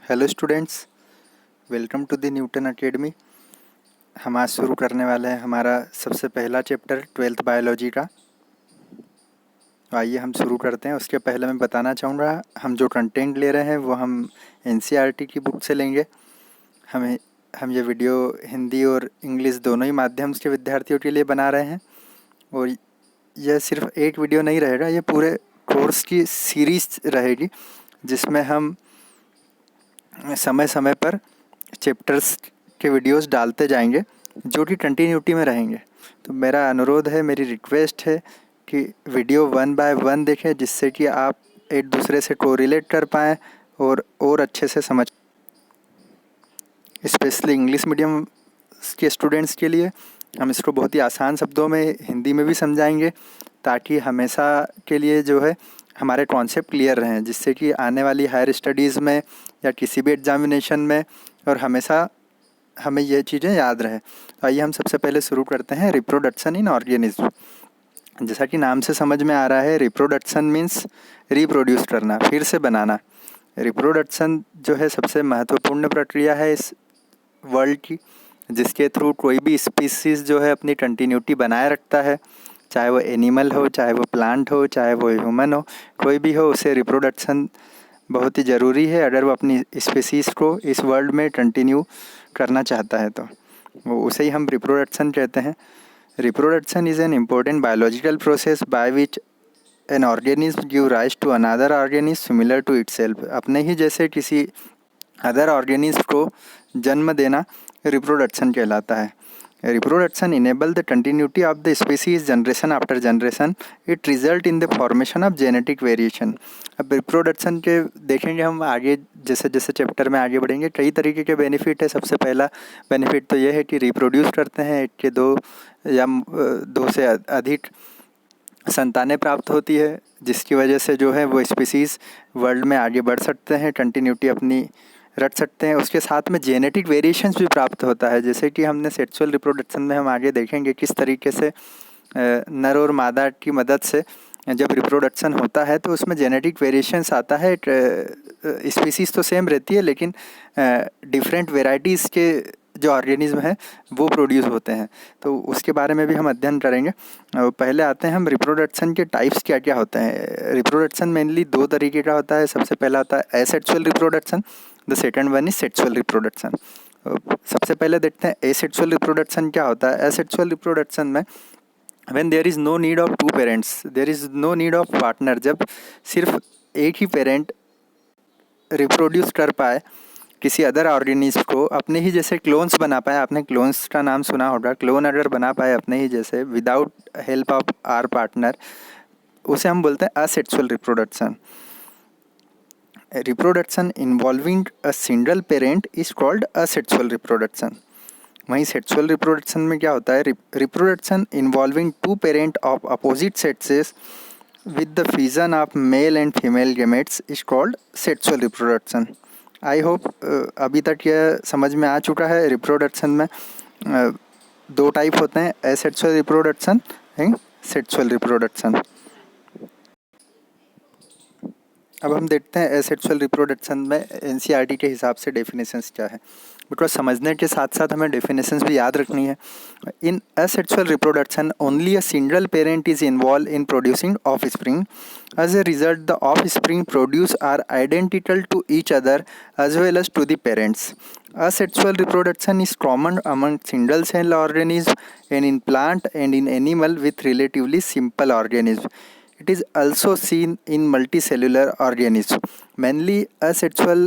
Hello students, welcome to the Newton Academy. हम आज शुरू करने वाले हैं हमारा सबसे पहला चैप्टर ट्वेल्थ बायोलॉजी का। तो आइए हम शुरू करते हैं। उसके पहले मैं बताना चाहूँगा, हम जो कंटेंट ले रहे हैं वो हम एनसीईआरटी की बुक से लेंगे। हम ये वीडियो हिंदी और इंग्लिश दोनों ही माध्यम के विद्यार्थियों के लिए बना रहे हैं। और यह सिर्फ एक वीडियो नहीं रहेगा, ये पूरे कोर्स की सीरीज रहेगी, जिसमें हम समय समय पर चैप्टर्स के वीडियोस डालते जाएंगे जो कि कंटिन्यूटी में रहेंगे। तो मेरा अनुरोध है, मेरी रिक्वेस्ट है कि वीडियो 1 बाय 1 देखें, जिससे कि आप एक दूसरे से कोरिलेट कर पाएँ और अच्छे से समझ। स्पेशली इंग्लिश मीडियम के स्टूडेंट्स के लिए हम इसको बहुत ही आसान शब्दों में हिंदी में भी समझाएंगे, ताकि हमेशा के लिए जो है हमारे कॉन्सेप्ट क्लियर रहें, जिससे कि आने वाली हायर स्टडीज़ में या किसी भी एग्जामिनेशन में और हमेशा हमें ये चीज़ें याद रहे। तो आइए हम सबसे पहले शुरू करते हैं रिप्रोडक्शन इन ऑर्गेनिज्म। जैसा कि नाम से समझ में आ रहा है, रिप्रोडक्शन मीन्स रिप्रोड्यूस करना, फिर से बनाना। रिप्रोडक्शन जो है सबसे महत्वपूर्ण प्रक्रिया है इस वर्ल्ड की, जिसके थ्रू कोई भी स्पीसीज़ जो है अपनी कंटिन्यूटी बनाए रखता है। चाहे वो एनिमल हो, चाहे वो प्लांट हो, चाहे वो ह्यूमन हो, कोई भी हो, उसे रिप्रोडक्शन बहुत ही ज़रूरी है अगर वो अपनी स्पीसीज़ को इस वर्ल्ड में कंटिन्यू करना चाहता है। तो वो उसे ही हम रिप्रोडक्शन कहते हैं। Reproduction is an important biological process by which an organism give rise to another organism similar to itself. अपने ही जैसे किसी अदर ऑर्गेनिज्म को जन्म देना रिप्रोडक्शन कहलाता है। Reproduction enable the continuity of the species generation after generation. It result in the formation of genetic variation. अब रिप्रोडक्शन के देखेंगे हम आगे, जैसे जैसे चैप्टर में आगे बढ़ेंगे, कई तरीके के बेनिफिट है। सबसे पहला बेनिफिट तो यह है कि रिप्रोड्यूस करते हैं, एक के दो या दो से अधिक संतानें प्राप्त होती है, जिसकी वजह से जो है वो स्पीसीज़ वर्ल्ड में आगे बढ़ सकते हैं, कंटिन्यूटी अपनी रख सकते हैं। उसके साथ में जेनेटिक वेरिएशंस भी प्राप्त होता है, जैसे कि हमने सेक्सुअल रिप्रोडक्शन में हम आगे देखेंगे किस तरीके से नर और मादा की मदद से जब रिप्रोडक्शन होता है तो उसमें जेनेटिक वेरिएशंस आता है। स्पीसीज़ तो सेम रहती है, लेकिन डिफरेंट वेराइटीज़ के जो ऑर्गेनिज्म है वो प्रोड्यूस होते हैं। तो उसके बारे में भी हम अध्ययन करेंगे। पहले आते हैं हम रिप्रोडक्शन के टाइप्स क्या क्या होते हैं। रिप्रोडक्शन मेनली दो तरीके का होता है। सबसे पहला होता है asexual reproduction, the second one is sexual reproduction. सबसे पहले देखते हैं एसेक्सुअल रिप्रोडक्शन क्या होता है। एसेक्सुअल रिप्रोडक्शन में when there is no need of two parents, there is no need of partner, जब सिर्फ एक ही पेरेंट रिप्रोड्यूस कर पाए किसी अदर ऑर्गेनिज्म को, अपने ही जैसे क्लोन्स बना पाए। आपने क्लोन्स का नाम सुना होगा। क्लोन अगर बना पाए अपने ही जैसे without help of our partner, उसे हम बोलते हैं asexual reproduction. Reproduction involving a single parent is called asexual reproduction. वहीं सेक्सुअल रिप्रोडक्शन में क्या होता है, reproduction involving two parent of opposite sexes with the fusion of male and female gametes is called sexual reproduction. I hope अभी तक यह समझ में आ चुका है। रिप्रोडक्शन में दो टाइप होते हैं, asexual reproduction and sexual reproduction. अब हम देखते हैं एसेक्सुअल रिप्रोडक्शन में एनसीईआरटी के हिसाब से डेफिनेशंस क्या है, बिकॉज समझने के साथ साथ हमें डेफिनेशंस भी याद रखनी है। In asexual reproduction only a single parent is involve in producing offspring. As a result the offspring produce are identical to each other as well as to the parents. Asexual reproduction is common among single cell organisms and in plant and in animal with relatively simple organisms. It is also seen in multicellular organisms. Mainly asexual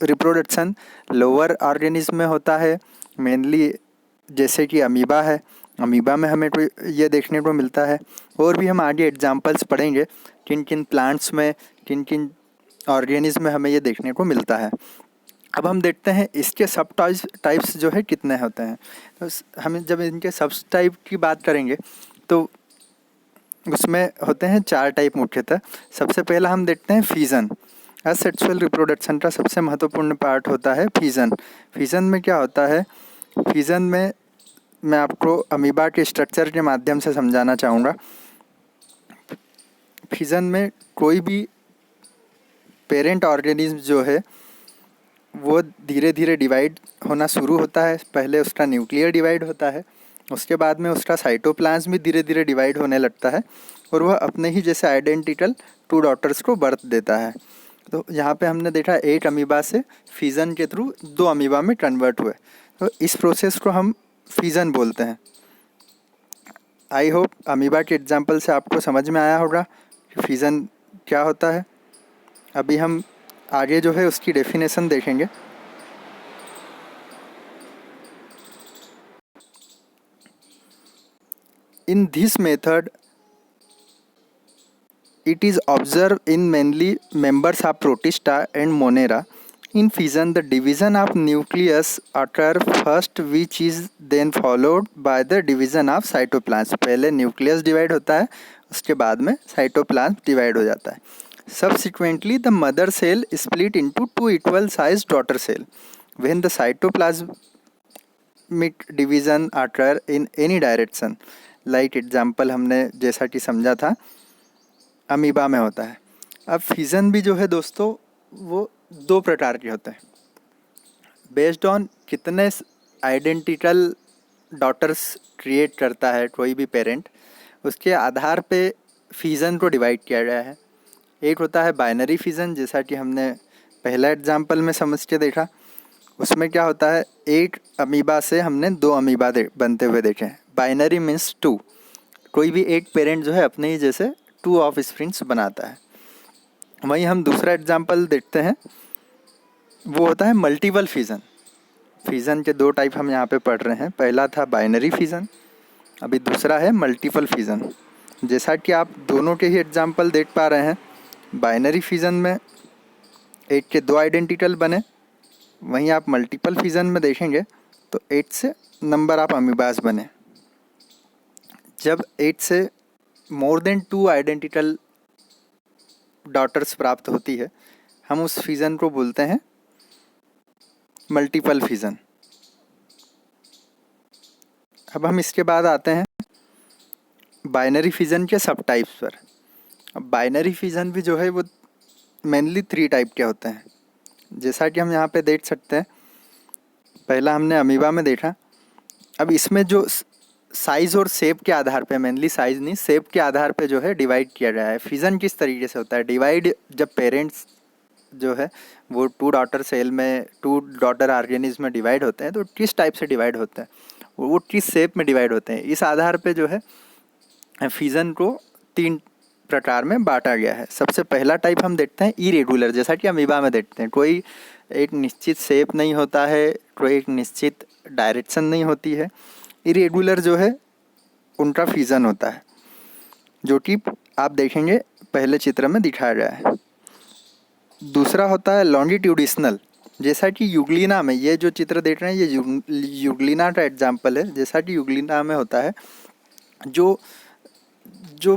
reproduction lower organism में होता है, mainly जैसे कि amoeba है। Amoeba में हमें कोई ये देखने को मिलता है, और भी हम आगे एग्जांपल्स पढ़ेंगे किन किन प्लांट्स में, किन किन ऑर्गेनिज्म में हमें ये देखने को मिलता है। अब हम देखते हैं इसके सब टाइप्स जो है कितने होते हैं। तो हमें जब इनके सब टाइप की बात करेंगे तो उसमें होते हैं 4 टाइप मुख्यतः। सबसे पहला हम देखते हैं फ्यूजन। असेक्सुअल रिप्रोडक्शन का सबसे महत्वपूर्ण पार्ट होता है फ्यूजन। फ्यूजन में क्या होता है, फ्यूजन में मैं आपको अमीबा के स्ट्रक्चर के माध्यम से समझाना चाहूँगा। फ्यूजन में कोई भी पेरेंट ऑर्गेनिज्म जो है वो धीरे धीरे डिवाइड होना शुरू होता है। पहले उसका न्यूक्लियर डिवाइड होता है, उसके बाद में उसका साइटोप्लाज्म भी धीरे धीरे डिवाइड होने लगता है और वह अपने ही जैसे आइडेंटिकल 2 डॉटर्स को बर्थ देता है। तो यहाँ पे हमने देखा एक अमीबा से फिज़न के थ्रू 2 अमीबा में कन्वर्ट हुए, तो इस प्रोसेस को हम फिज़न बोलते हैं। आई होप अमीबा के एग्जाम्पल से आपको समझ में आया होगा कि फिज़न क्या होता है। अभी हम आगे जो है उसकी डेफिनेशन देखेंगे। In this method it is observed in mainly members of Protista and Monera. In fission, the division of nucleus occur first, which is then followed by the division of cytoplasm. पहले nucleus divide होता है, उसके बाद में cytoplasm divide हो जाता है। Subsequently, the mother cell is split into 2 equal sized daughter cell. When the cytoplasmic division occur in any direction, like example हमने जैसा कि समझा था अमीबा में होता है। अब फिज़न भी जो है दोस्तों वो 2 प्रकार के होते हैं। बेस्ड ऑन कितने आइडेंटिकल डॉटर्स क्रिएट करता है कोई भी पेरेंट, उसके आधार पे फिज़न को डिवाइड किया गया है। एक होता है बाइनरी फिज़न, जैसा कि हमने पहला एग्जाम्पल में समझ के देखा। उसमें क्या होता है, एक अमीबा से हमने 2 अमीबा बनते हुए देखे हैं। बाइनरी मीन्स 2, कोई भी एक पेरेंट जो है अपने ही जैसे 2 ऑफ स्प्रिंग्स बनाता है। वहीं हम दूसरा एग्जाम्पल देखते हैं, वो होता है मल्टीपल फिज़न। फिज़न के 2 टाइप हम यहाँ पे पढ़ रहे हैं। पहला था बाइनरी फिज़न, अभी दूसरा है मल्टीपल फिज़न। जैसा कि आप दोनों के ही एग्जाम्पल देख पा रहे हैं, बाइनरी फिज़न में एक के 2 आइडेंटिकल बने, वहीं आप मल्टीपल फिज़न में देखेंगे तो 8 से नंबर ऑफ अमीबास बने। जब 8 से मोर देन 2 आइडेंटिकल डॉटर्स प्राप्त होती है, हम उस फिज़न को बोलते हैं मल्टीपल फिज़न। अब हम इसके बाद आते हैं बाइनरी फिज़न के सब टाइप्स पर। अब बाइनरी फिज़न भी जो है वो मेनली 3 टाइप के होते हैं, जैसा कि हम यहाँ पे देख सकते हैं। पहला हमने अमीबा में देखा। अब इसमें जो साइज़ और शेप के आधार पे, मेनली साइज़ नहीं शेप के आधार पे जो है डिवाइड किया गया है। फिज़न किस तरीके से होता है, डिवाइड जब पेरेंट्स जो है वो 2 डॉटर सेल में 2 डॉटर ऑर्गेनिज्म में डिवाइड होते हैं, तो किस टाइप से डिवाइड होते हैं, वो किस शेप में डिवाइड होते हैं, इस आधार पे जो है फिज़न को 3 प्रकार में बांटा गया है। सबसे पहला टाइप हम देखते हैं इरेगुलर, जैसा कि अमीबा में देखते हैं। कोई एक निश्चित शेप नहीं होता है, कोई एक निश्चित डायरेक्शन नहीं होती है। इरेगुलर जो है उनका फिज़न होता है, जो कि आप देखेंगे पहले चित्र में दिखाया गया है। दूसरा होता है लॉन्गिट्यूडिशनल, जैसा कि यूग्लिना में, ये जो चित्र देख रहे हैं ये यूग्लिना का एग्जाम्पल है। जैसा कि यूग्लिना में होता है, जो जो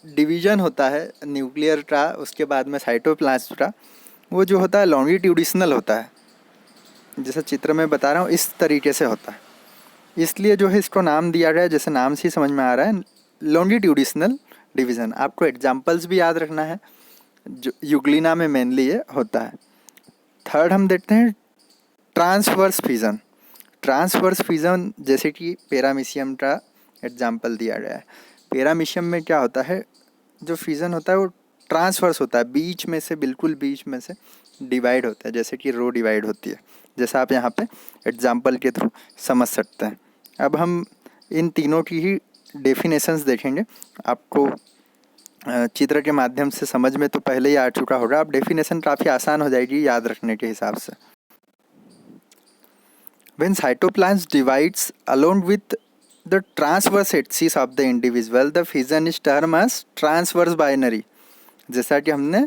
डिवीज़न होता है न्यूक्लियर का, उसके बाद में साइटोप्लाज्म का, वो जो होता है लॉन्गिट्यूडिशनल होता है। जैसा चित्र में बता रहा हूँ इस तरीके से होता है, इसलिए जो है इसको नाम दिया गया है, जैसे नाम से ही समझ में आ रहा है, लॉन्गिट्यूडिशनल डिवीज़न। आपको एग्जाम्पल्स भी याद रखना है, जो यूग्लिना में मेनली ये होता है। थर्ड हम देखते हैं ट्रांसवर्स फिज़न। ट्रांसवर्स फिज़न जैसे कि पैरामीशियम का एग्जाम्पल दिया गया है। पैरामीशियम में क्या होता है, जो फिज़न होता है वो ट्रांसवर्स होता है, बीच में से, बिल्कुल बीच में से डिवाइड होता है, जैसे कि रो डिवाइड होती है, जैसा आप यहाँ पे एग्जाम्पल के थ्रू समझ सकते हैं। अब हम इन तीनों की ही डेफिनेशंस देखेंगे। आपको चित्र के माध्यम से समझ में तो पहले ही आ चुका होगा, अब डेफिनेशन काफ़ी आसान हो जाएगी याद रखने के हिसाब से। When cytoplasm divides along with the transverse axis of the individual, the fission is termed as transverse binary। जैसा कि हमने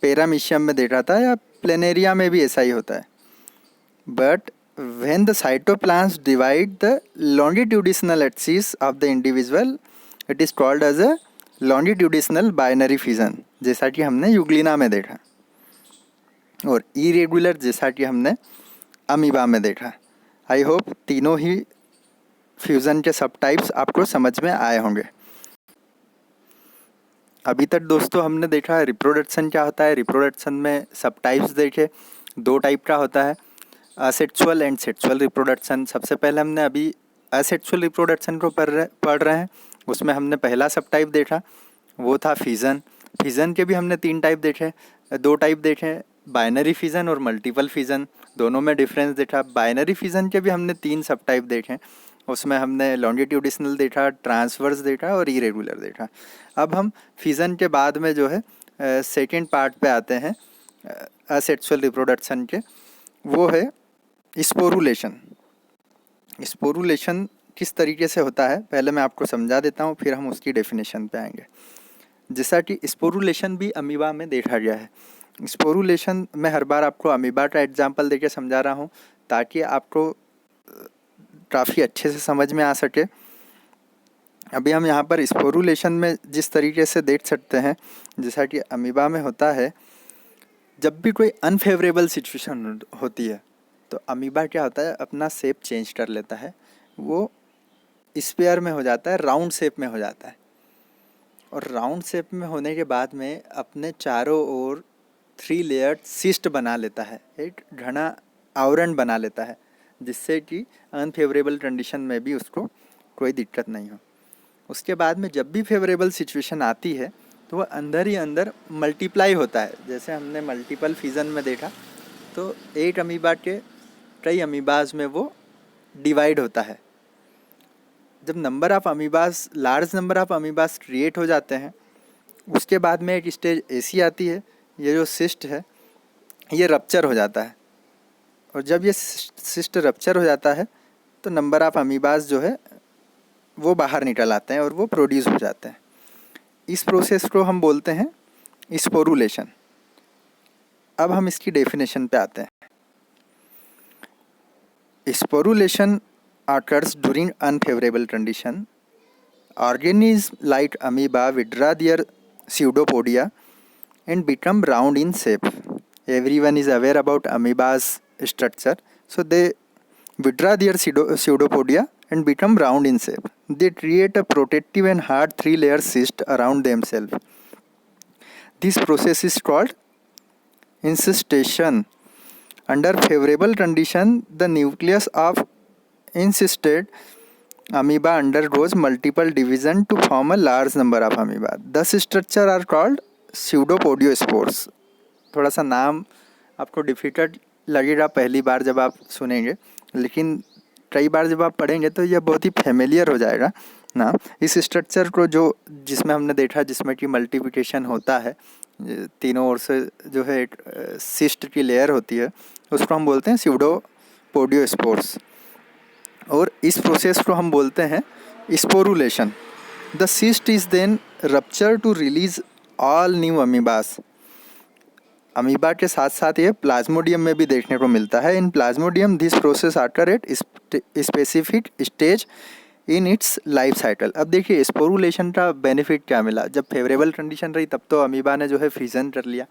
पैरामीशियम में देखा था, या प्लेनेरिया में भी ऐसा ही होता है। But when the cytoplasm divide the longitudinal axis of the individual, it is called as a longitudinal binary fission, जैसा कि हमने यूग्लिना में देखा। और इरेगुलर जैसा कि हमने अमीबा में देखा। आई होप तीनों ही फ्यूज़न के सब टाइप्स आपको समझ में आए होंगे। अभी तक दोस्तों हमने देखा है रिप्रोडक्शन क्या होता है, रिप्रोडक्शन में सब टाइप्स देखे, दो टाइप का होता है, असेक्सुअल एंड सेक्सुअल रिप्रोडक्शन। सबसे पहले हमने अभी असेक्सुअल रिप्रोडक्शन को पढ़ रहे हैं। उसमें हमने पहला सब टाइप देखा, वो था फिजन। फिजन के भी हमने 3 टाइप देखे, 2 टाइप देखे, बाइनरी फिजन और मल्टीपल फिजन। दोनों में डिफरेंस देखा। बाइनरी फिजन के भी हमने 3 सब टाइप देखे। उसमें हमने लॉन्गिट्यूडिशनल देखा, ट्रांसवर्स देखा और इरेगुलर देखा। अब हम फिजन के बाद में जो है सेकेंड पार्ट पे आते हैं असेक्सुअल रिप्रोडक्शन के, वो है स्पोरुलेशन। स्पोरुलेशन किस तरीके से होता है पहले मैं आपको समझा देता हूँ, फिर हम उसकी डेफिनेशन पे आएंगे। जैसा कि स्पोरुलेशन भी अमीबा में देखा गया है। स्पोरुलेशन में हर बार आपको अमीबा का एग्जांपल देके समझा रहा हूँ ताकि आपको काफ़ी अच्छे से समझ में आ सके। अभी हम यहाँ पर स्पोरुलेशन में जिस तरीके से देख सकते हैं, जैसा कि अमीबा में होता है, जब भी कोई अनफेवरेबल सिचुएशन होती है तो अमीबा क्या होता है, अपना शेप चेंज कर लेता है। वो स्फीयर में हो जाता है, राउंड शेप में हो जाता है। और राउंड शेप में होने के बाद में अपने चारों ओर 3 लेयर सिस्ट बना लेता है, एक घना आवरण बना लेता है, जिससे कि अनफेवरेबल कंडीशन में भी उसको कोई दिक्कत नहीं हो। उसके बाद में जब भी फेवरेबल सिचुएशन आती है तो वह अंदर ही अंदर मल्टीप्लाई होता है। जैसे हमने मल्टीपल फिजन में देखा तो एक अमीबा के कई अमीबाज में वो डिवाइड होता है। जब number of amoebas, large number of amoebas create हो जाते हैं, उसके बाद में एक स्टेज ऐसी आती है, ये जो सिस्ट है ये रप्चर हो जाता है। और जब ये सिस्ट रप्चर हो जाता है तो नंबर ऑफ अमीबाज जो है वो बाहर निकल आते हैं और वो प्रोड्यूस हो जाते हैं। इस प्रोसेस को हम बोलते हैं स्पोरुलेशन। अब हम इसकी डेफिनेशन पे आते हैं। Sporulation occurs during unfavorable condition. Organisms like amoeba withdraw their pseudopodia and become round in shape. Everyone is aware about amoeba's structure. So they withdraw their pseudopodia and become round in shape. They create a protective and hard 3-layer cyst around themselves. This process is called incystation. Under favorable condition, the nucleus of incysted amoeba undergoes multiple division to form a large number of amoeba. Thus structure are called pseudopodiospores. थोड़ा सा नाम आपको difficult लगेगा पहली बार जब आप सुनेंगे, लेकिन कई बार जब आप पढ़ेंगे तो यह बहुत ही फेमिलियर हो जाएगा ना। इस स्ट्रक्चर को जो जिसमें हमने देखा, जिसमें कि मल्टीप्लिकेशन होता है, तीनों ओर से जो है एक सिस्ट की लेयर होती है, उसको हम बोलते हैं स्यूडोपोडियोस्पोर्स। और इस प्रोसेस को हम बोलते हैं sporulation. The cyst is then rupture to release all new amoebas. Amoeba के साथ साथ ये प्लाज्मोडियम में भी देखने को मिलता है। In Plasmodium this process after at specific stage in its life cycle. अब देखिए स्पोरुलेशन का बेनिफिट क्या मिला। जब फेवरेबल कंडीशन रही तब तो अमीबा ने जो है फिजन कर लिया,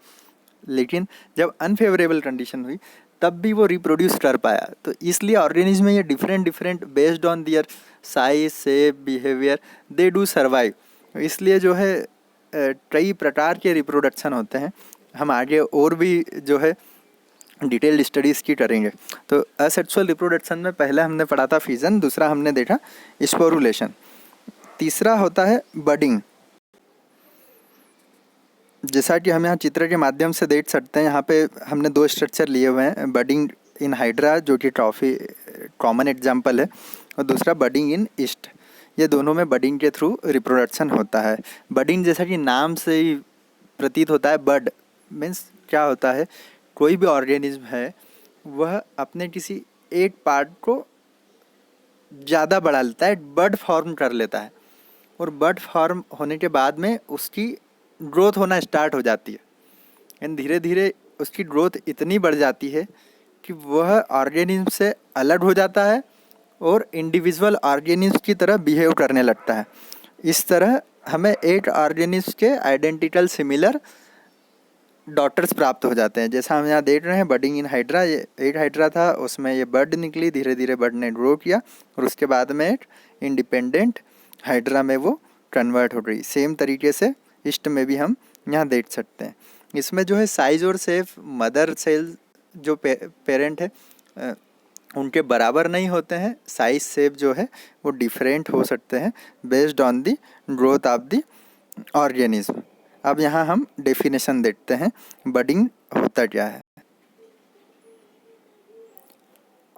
लेकिन जब अनफेवरेबल कंडीशन हुई तब भी वो रिप्रोड्यूस कर पाया। तो इसलिए ऑर्गेनिज्म में ये different based on their size, shape, behaviour they do survive. इसलिए जो है कई प्रकार के रिप्रोडक्शन होते हैं। हम आगे और भी जो है डिटेल्ड स्टडीज़ की करेंगे। तो असेक्सुअल रिप्रोडक्शन में पहले हमने पढ़ा था फिजन, दूसरा हमने देखा स्पोरुलेशन, तीसरा होता है बडिंग। जैसा कि हम यहाँ चित्र के माध्यम से देख सकते हैं, यहाँ पे हमने 2 स्ट्रक्चर लिए हुए हैं। बडिंग इन हाइड्रा जो कि काफ़ी कॉमन एग्जांपल है, और दूसरा बडिंग इन ईस्ट। ये दोनों में बडिंग के थ्रू रिप्रोडक्शन होता है। बडिंग जैसा कि नाम से ही प्रतीत होता है, बड मीन्स क्या होता है, कोई भी ऑर्गेनिज्म है वह अपने किसी एक पार्ट को ज़्यादा बढ़ा लेता है, बड फॉर्म कर लेता है, और बड फॉर्म होने के बाद में उसकी ग्रोथ होना स्टार्ट हो जाती है। एंड धीरे धीरे उसकी ग्रोथ इतनी बढ़ जाती है कि वह ऑर्गेनिज्म से अलग हो जाता है और इंडिविजुअल ऑर्गेनिज्म की तरह बिहेव करने लगता है। इस तरह हमें एक ऑर्गेनिज्म के आइडेंटिकल सिमिलर डॉटर्स प्राप्त हो जाते हैं। जैसा हम यहाँ देख रहे हैं बडिंग इन हाइड्रा, ये एक हाइड्रा था, उसमें ये बर्ड निकली, धीरे धीरे बर्ड ने ग्रो किया और उसके बाद में एक इंडिपेंडेंट हाइड्रा में वो कन्वर्ट हो गई। सेम तरीके से ईस्ट में भी हम यहाँ देख सकते हैं। इसमें जो है साइज और शेप मदर सेल जो पेरेंट है उनके बराबर नहीं होते हैं। साइज शेप जो है वो डिफरेंट हो सकते हैं based on the growth of the organism. अब यहाँ हम डेफिनेशन देखते हैं बडिंग होता क्या है।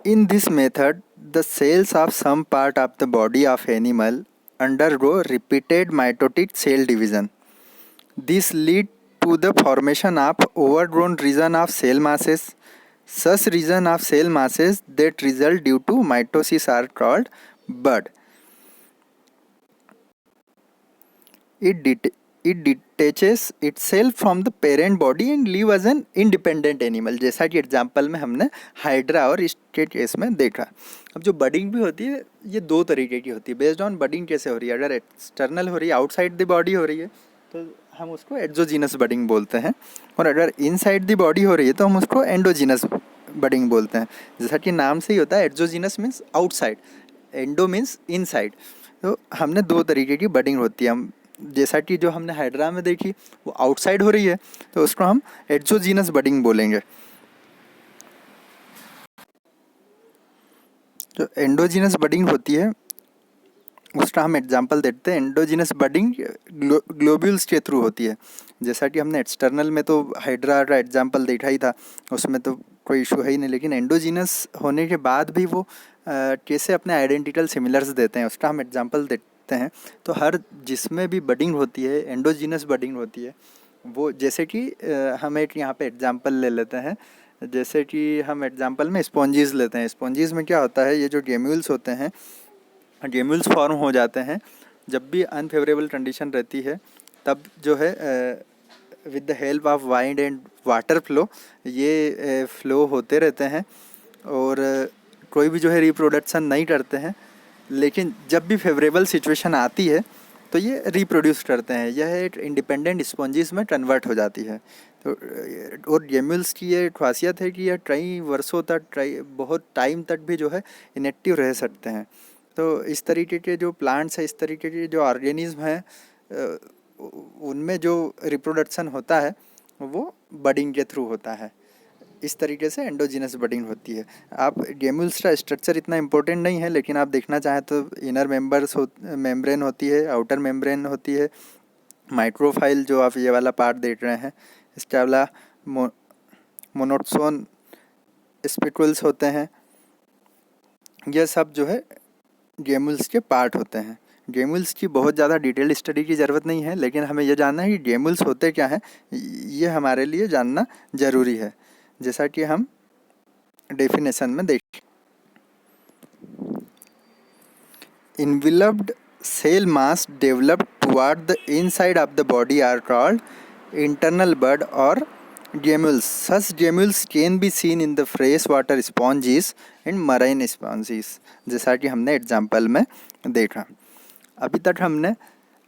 In this method, the cells of some part of the body of animal undergo repeated mitotic cell division. This lead to the formation of overgrown region of cell masses. Such region of cell masses that result due to mitosis are called bud. It detaches itself from the parent body and live as an independent animal, जैसा कि example में हमने hydra और इसके case में देखा। अब जो बडिंग भी होती है ये दो तरीके की होती है। बेस्ड ऑन बडिंग कैसे हो रही है, अगर एक्सटर्नल हो रही है, आउटसाइड द बॉडी हो रही है, तो हम उसको एक्सोजीनस बडिंग बोलते हैं, और अगर इनसाइड द बॉडी हो रही है तो हम उसको एंडोजीनस बडिंग बोलते हैं। जैसा कि नाम से ही होता है, exogenous means outside, endo means inside. तो हमने दो तरीके की बडिंग होती है। हम जैसा कि जो हमने हाइड्रा में देखी वो आउटसाइड हो रही है तो उसको हम एक्सोजीनस बडिंग बोलेंगे। जो एंडोजीनस बडिंग होती है उसका हम एग्जांपल देते हैं। एंडोजीनस बडिंग ग्लोब्यूल्स के थ्रू होती है। जैसा कि हमने एक्सटर्नल में तो हाइड्रा का एग्जांपल देखा ही था, उसमें तो कोई इशू है ही नहीं, लेकिन एंडोजीनस होने के बाद भी वो कैसे अपने आइडेंटिकल सिमिलर्स देते हैं उसका हम एग्जांपल देखते हैं। तो हर जिसमें भी बडिंग होती है एंडोजीनस बडिंग होती है। वो जैसे कि हम एक यहाँ पे एग्जांपल ले लेते हैं। जैसे कि हम एग्जांपल में स्पॉन्जीज लेते हैं। स्पॉन्जीज में क्या होता है, ये जो गेम्यूल्स होते हैं, गेम्यूल्स फॉर्म हो जाते हैं जब भी अनफेवरेबल कंडीशन रहती है। तब जो है with the help of wind and water flow ये फ्लो होते रहते हैं और कोई भी जो है रिप्रोडक्शन नहीं करते हैं। लेकिन जब भी फेवरेबल सिचुएशन आती है तो ये रिप्रोड्यूस करते हैं। यह एक इंडिपेंडेंट स्पॉन्जीज में कन्वर्ट हो जाती है। तो और गेम्यूल्स की ये खासियत है कि यह कई वर्षों तक बहुत टाइम तक भी जो है इनएक्टिव रह सकते हैं। तो इस तरीके के जो प्लांट्स हैं, इस तरीके के जो ऑर्गेनिज्म हैं, उनमें जो रिप्रोडक्शन होता है वो बडिंग के थ्रू होता है। इस तरीके से एंडोजीनस बडिंग होती है। आप गेम्यूल्स का स्ट्रक्चर इतना इम्पोर्टेंट नहीं है, लेकिन आप देखना चाहें तो इनर मेम्ब्रेन होती है, आउटर मेम्ब्रेन होती है, माइक्रोफाइल जो आप ये वाला पार्ट देख रहे हैं, इसके अलावा मोनोट्सोन स्पिकुल्स होते हैं। यह सब जो है गेम्यूल्स के पार्ट होते हैं। गेम्यूल्स की बहुत ज़्यादा डिटेल स्टडी की ज़रूरत नहीं है, लेकिन हमें यह जानना है कि गेम्यूल्स होते क्या हैं, ये हमारे लिए जानना ज़रूरी है। जैसा कि हम डेफिनेशन में देखें, enveloped cell mass developed toward the inside of the body are called internal bud और gemmules. Such gemmules can be seen in the fresh water sponges and marine sponges, जैसा कि हमने एग्जाम्पल में देखा। अभी तक हमने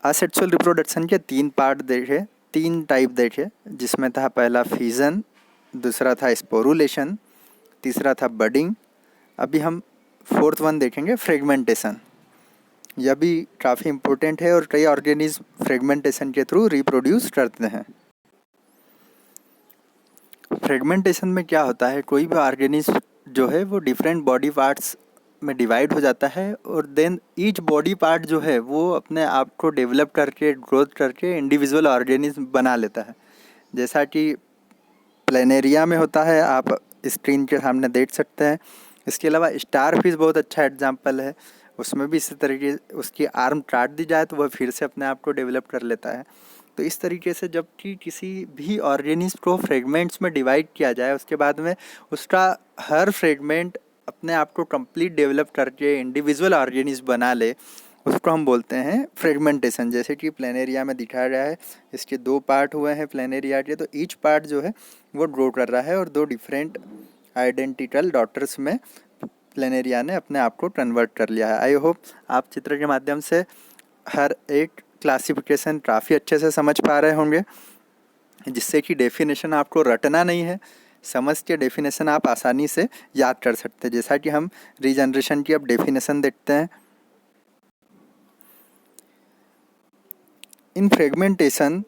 असेक्सुअल रिप्रोडक्शन के 3 पार्ट देखे, 3 टाइप देखे, जिसमें था पहला फिजन, दूसरा था स्पोरुलेशन, तीसरा था बडिंग। अभी हम 4th वन देखेंगे, फ्रेगमेंटेशन। यह भी काफ़ी इम्पोर्टेंट है और कई ऑर्गेनिज्म फ्रेगमेंटेशन के थ्रू रिप्रोड्यूस करते हैं। फ्रेगमेंटेशन में क्या होता है, कोई भी ऑर्गेनिज्म जो है वो डिफरेंट बॉडी पार्ट्स में डिवाइड हो जाता है और देन ईच बॉडी पार्ट जो है वो अपने आप को डेवलप करके ग्रोथ करके इंडिविजुअल ऑर्गेनिज्म बना लेता है। जैसा कि प्लेनेरिया में होता है, आप स्क्रीन के सामने देख सकते हैं। इसके अलावा स्टार फिश बहुत अच्छा एग्जाम्पल है। उसमें भी इसी तरीके उसकी आर्म काट दी जाए तो वह फिर से अपने आप को डेवलप कर लेता है। तो इस तरीके से जब कि किसी भी ऑर्गेनिज्म को फ्रेगमेंट्स में डिवाइड किया जाए, उसके बाद में उसका हर फ्रेगमेंट अपने आप को कंप्लीट डेवलप करके इंडिविजुअल ऑर्गेनिज्म बना ले, उसको हम बोलते हैं फ्रेगमेंटेशन। जैसे कि प्लेनेरिया में दिखाया गया है, इसके 2 पार्ट हुए हैं प्लेनेरिया के, तो ईच पार्ट जो है वो ग्रो कर रहा है और 2 डिफरेंट आइडेंटिकल डॉटर्स में प्लेनेरिया ने अपने आप को कन्वर्ट कर लिया है। आई होप आप चित्र के माध्यम से हर एक क्लासिफिकेशन काफ़ी अच्छे से समझ पा रहे होंगे, जिससे कि डेफिनेशन आपको रटना नहीं है, समझ के डेफिनेशन आप आसानी से याद कर सकते हैं। जैसा कि हम रीजनरेशन की अब डेफिनेशन देखते हैं। इन fragmentation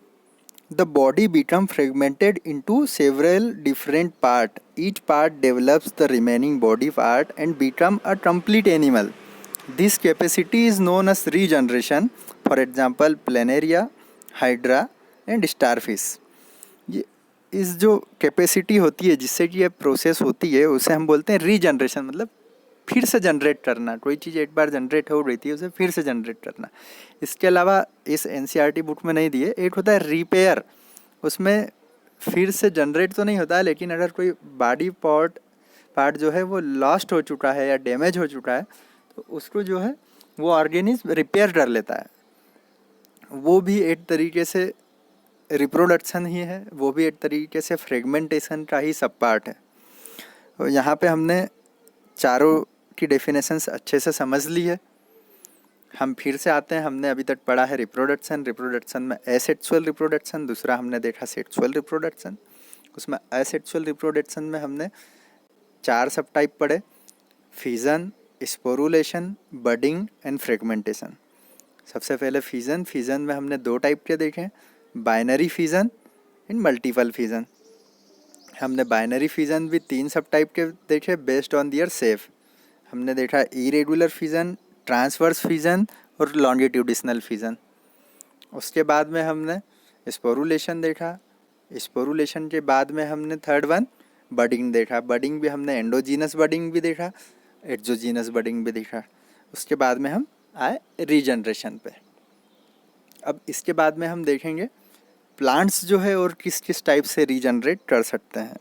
The body become fragmented into several different part. Each part develops the remaining body part and become a complete animal. This capacity is known as regeneration. For example, planaria, hydra and starfish. ये इस जो capacity होती है जिससे कि ये process होती है उसे हम बोलते हैं रीजनरेशन, मतलब फिर से जनरेट करना। कोई चीज़ एक बार जनरेट हो रही थी उसे फिर से जनरेट करना। इसके अलावा इस एनसीईआरटी बुक में नहीं दिए, एक होता है रिपेयर। उसमें फिर से जनरेट तो नहीं होता है, लेकिन अगर कोई बॉडी पार्ट जो है वो लॉस्ट हो चुका है या डैमेज हो चुका है तो उसको जो है वो ऑर्गेनिज्म रिपेयर कर लेता है। वो भी एक तरीके से रिप्रोडक्शन ही है, वो भी एक तरीके से फ्रेगमेंटेशन का ही सब पार्ट है। तो यहाँ पे हमने चारों की डेफिनेशंस अच्छे से समझ ली है। हम फिर से आते हैं, हमने अभी तक पढ़ा है रिप्रोडक्शन में एसेक्सुअल रिप्रोडक्शन, दूसरा हमने देखा सेक्सुअल रिप्रोडक्शन। उसमें एसेक्सुअल रिप्रोडक्शन में हमने 4 सब टाइप पढ़े, fission, sporulation, budding and fragmentation. सबसे पहले फिजन में हमने 2 टाइप के देखे, binary fission and multiple fission. हमने बाइनरी फिजन भी 3 सब टाइप के देखे बेस्ड ऑन दियर शेप। हमने देखा इरेगुलर फिजन, ट्रांसवर्स फिजन और लॉन्गिट्यूडिशनल फिजन। उसके बाद में हमने स्पोरुलेशन देखा। स्पोरुलेशन के बाद में हमने थर्ड वन बडिंग देखा। बडिंग भी हमने एंडोजीनस बडिंग भी देखा, एक्सोजीनस बडिंग भी देखा। उसके बाद में हम आए रीजनरेशन पे। अब इसके बाद में हम देखेंगे प्लांट्स जो है और किस किस टाइप से रीजनरेट कर सकते हैं।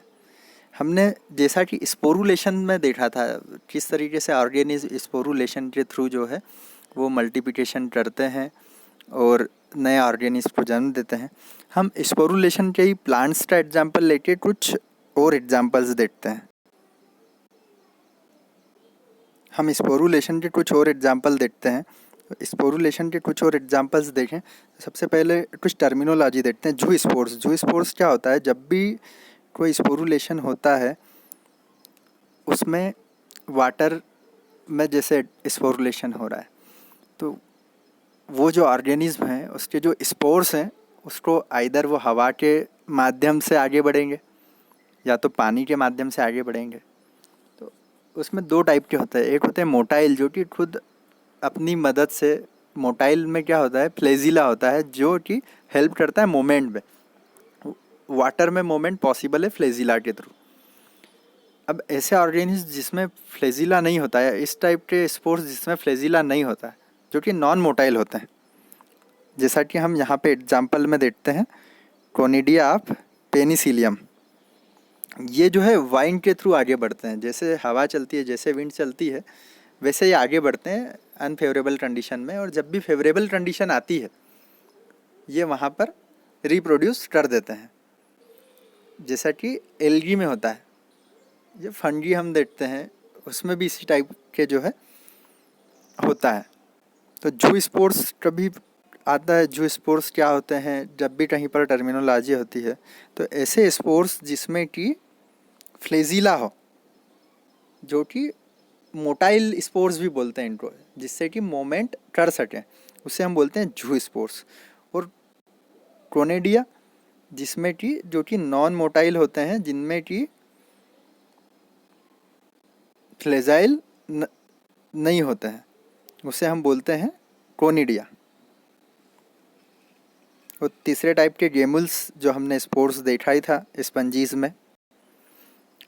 हमने जैसा कि स्पोरुलेशन में देखा था किस तरीके से ऑर्गेनिज्म स्पोरुलेशन के थ्रू जो है वो मल्टीप्लिकेशन करते हैं और नए ऑर्गेनिज्म को जन्म देते हैं। हम स्पोरुलेशन के ही प्लांट्स का एग्जांपल लेके कुछ और एग्जांपल्स देखते हैं। हम स्पोरुलेशन के कुछ और एग्जांपल देखते हैं। स्पोरुलेशन के कुछ और एग्जांपल्स देखें। सबसे पहले कुछ टर्मिनोलॉजी देखते हैं। जू स्पोर्स क्या होता है? जब भी कोई स्पोरुलेशन होता है उसमें वाटर में जैसे स्पोरुलेशन हो रहा है तो वो जो ऑर्गेनिज्म है उसके जो स्पोर्स हैं उसको आइदर वो हवा के माध्यम से आगे बढ़ेंगे या तो पानी के माध्यम से आगे बढ़ेंगे। तो उसमें 2 टाइप के होते हैं। एक होते हैं मोटाइल, जो कि खुद अपनी मदद से, मोटाइल में क्या होता है, फ्लेजिला होता है जो कि हेल्प करता है मोमेंट में। वाटर में मोमेंट पॉसिबल है फ्लेजिला के थ्रू। अब ऐसे ऑर्गेनिज्म जिसमें फ्लेजिला नहीं होता है, इस टाइप के स्पोर्स जिसमें फ्लेजिला नहीं होता है, जो कि नॉन मोटाइल होते हैं, जैसा कि हम यहाँ पे एग्जांपल में देखते हैं कोनिडिया ऑफ पेनिसिलियम। ये जो है वाइंड के थ्रू आगे बढ़ते हैं। जैसे हवा चलती है, जैसे विंड चलती है, वैसे ये आगे बढ़ते हैं अनफेवरेबल कंडीशन में, और जब भी फेवरेबल कंडीशन आती है ये वहाँ पर रिप्रोड्यूस कर देते हैं, जैसा कि एल्गी में होता है। ये फंगी हम देखते हैं उसमें भी इसी टाइप के जो है होता है। तो जू स्पोर्स कभी आता है। जू स्पोर्स क्या होते हैं? जब भी कहीं पर टर्मिनोलॉजी होती है तो ऐसे स्पोर्स जिसमें कि फ्लेजिला हो, जो कि मोटाइल स्पोर्स भी बोलते हैं इनको, जिससे कि मोमेंट कर सकें, उसे हम बोलते हैं जू स्पोर्स। और क्रोनेडिया जिसमें कि जो कि नॉन मोटाइल होते हैं, जिनमें कि फ्लेजाइल नहीं होते हैं, उसे हम बोलते हैं कोनिडिया। और तीसरे टाइप के गेमुल्स जो हमने स्पोर्स देखा ही था स्पंजीज में।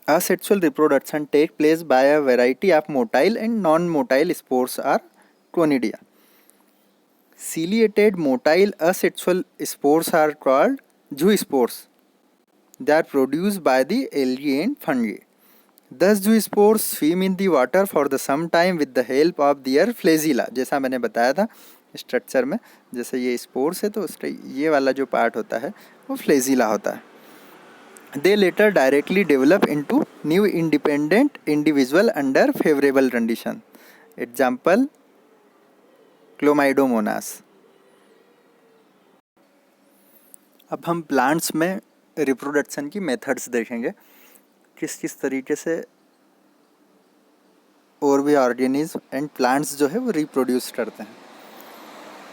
Asexual reproduction take place by a variety of motile and non-motile spores are conidia. Ciliated motile asexual spores are called zoospores. They are produced by the algae and fungi. Thus zoospores swim in the water for the some time with the help of their flagella. जैसा मैंने बताया था structure में, जैसे ये spores है तो उसका ये वाला जो पार्ट होता है वो फ्लेजिला होता है। They later directly develop into new independent individual under favorable condition. Example, Chlamydomonas. अब हम प्लांट्स में रिप्रोडक्शन की मेथड्स देखेंगे, किस किस तरीके से और भी ऑर्गेनिज्म एंड प्लांट्स जो है वो रिप्रोड्यूस करते हैं।